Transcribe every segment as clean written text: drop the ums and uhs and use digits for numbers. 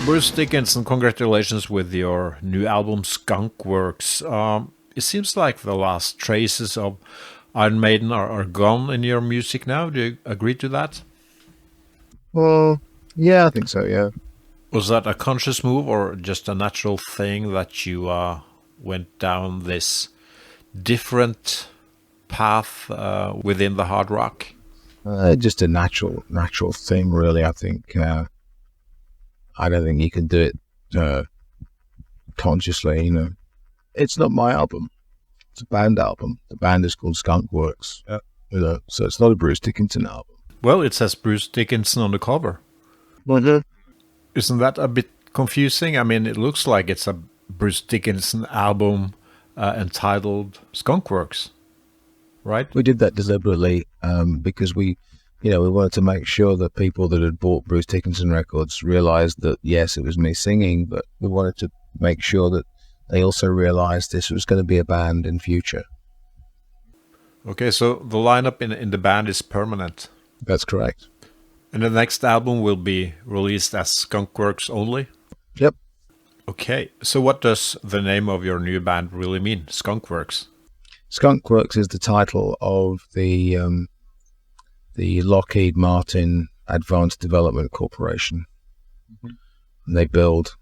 Bruce Dickinson, congratulations with your new album Skunkworks. It seems like the last traces of Iron Maiden are gone in your music now. Do you agree to that? Well, yeah, I think so, yeah. Was that a conscious move or just a natural thing that you went down this different path within the hard rock? Just a natural thing, really. I think I don't think you can do it consciously. You know, it's not my album; it's a band album. The band is called Skunkworks. You know, so it's not a Bruce Dickinson album. Well, it says Bruce Dickinson on the cover. Mm-hmm. Isn't that a bit confusing? I mean, it looks like it's a Bruce Dickinson album entitled Skunkworks, right? We did that deliberately because we wanted to make sure that people that had bought Bruce Dickinson records realized that, yes, it was me singing, but we wanted to make sure that they also realized this was going to be a band in future. Okay, so the lineup in the band is permanent. That's correct. And the next album will be released as Skunkworks only? Yep. Okay, so what does the name of your new band really mean, Skunkworks? Skunkworks is the title of the Lockheed Martin Advanced Development Corporation. Mm-hmm. And they build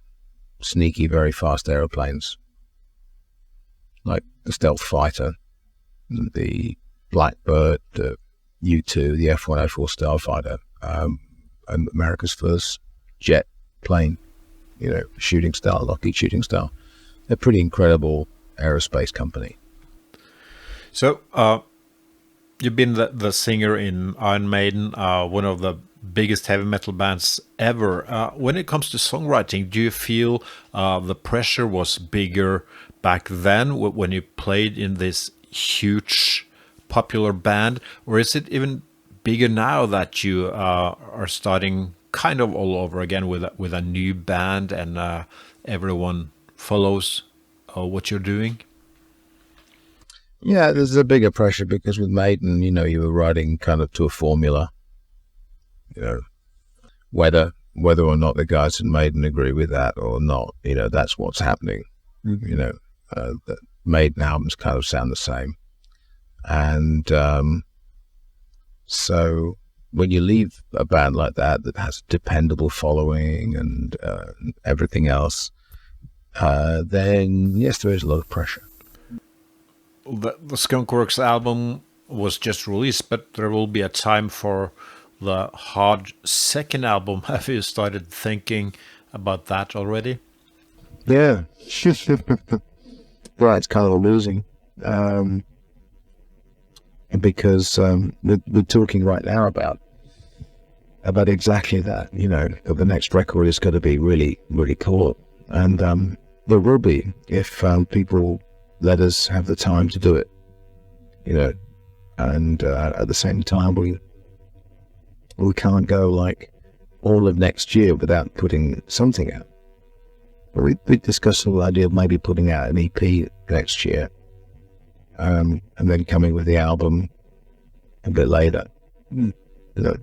sneaky, very fast aeroplanes, like the Stealth Fighter, the Blackbird, the U-2, the F-104 Starfighter, and America's first jet plane, shooting star, Lockheed Shooting Star. They're a pretty incredible aerospace company. So, you've been the singer in Iron Maiden, one of the biggest heavy metal bands ever. When it comes to songwriting, do you feel the pressure was bigger back then when you played in this huge popular band, or is it even bigger now that you are starting kind of all over again with a new band and everyone follows what you're doing? Yeah, there's a bigger pressure because with Maiden, you were writing kind of to a formula. Whether or not the guys in Maiden agree with that or not, that's what's happening. Mm-hmm. The Maiden albums kind of sound the same. And so when you leave a band like that has a dependable following and everything else, then yes, there is a lot of pressure. The Skunkworks album was just released, but there will be a time for the hard second album. Have you started thinking about that already? Yeah. Right, it's kind of amusing. Because we're talking right now about exactly that, the next record is going to be really, really cool. And there will be if people let us have the time to do it, and at the same time we can't go like all of next year without putting something out. But we discussed the idea of maybe putting out an EP next year, and then coming with the album a bit later. The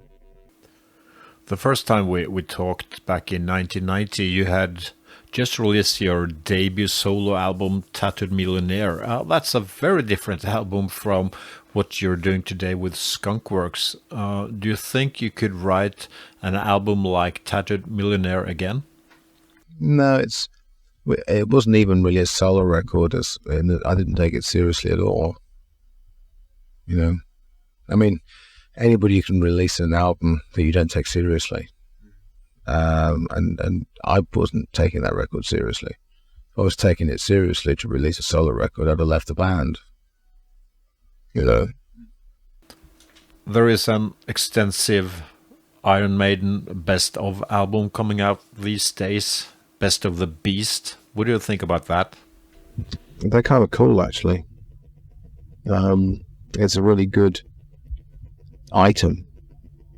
first time we talked back in 1990, you had just released your debut solo album, Tattooed Millionaire. That's a very different album from what you're doing today with Skunkworks. Do you think you could write an album like Tattooed Millionaire again? No, it wasn't even really a solo record. I didn't take it seriously at all. I mean, anybody can release an album that you don't take seriously. And I wasn't taking that record seriously. If I was taking it seriously to release a solo record, I'd have left the band. There is an extensive Iron Maiden best of album coming out these days, Best of the Beast. What do you think about that? They're kind of cool, actually. It's a really good item.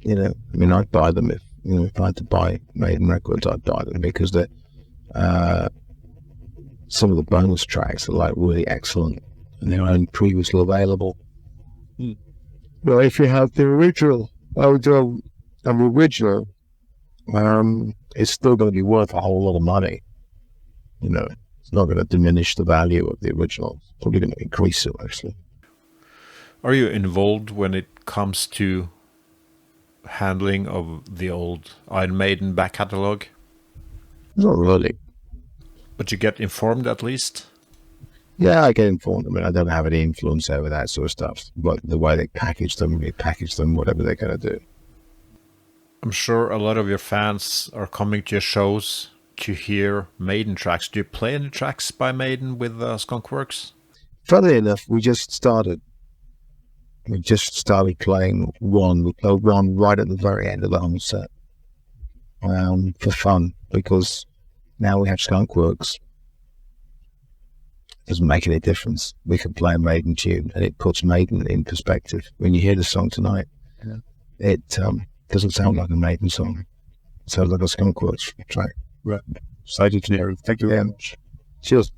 I'd buy them if I had to buy Maiden records, I'd buy them because they're some of the bonus tracks are like really excellent and they're only previously available. Well, if you have the original, I would do an original, it's still going to be worth a whole lot of money. You know, it's not going to diminish the value of the original. It's probably going to increase it, actually. Are you involved when it comes to handling of the old Iron Maiden back catalogue? Not really. But you get informed at least? Yeah, I get informed. I mean, I don't have any influence over that sort of stuff. But the way they package them, whatever they're going to do. I'm sure a lot of your fans are coming to your shows to hear Maiden tracks. Do you play any tracks by Maiden with Skunkworks? Funnily enough, we just started playing one. We played one right at the very end of the whole set for fun, because now we have Skunkworks. It doesn't make any difference. We can play a Maiden tune, and it puts Maiden in perspective. When you hear the song tonight, it doesn't sound like a Maiden song. It sounds like a Skunkworks track. Right. Excited to hear it. Thank you very much. Cheers.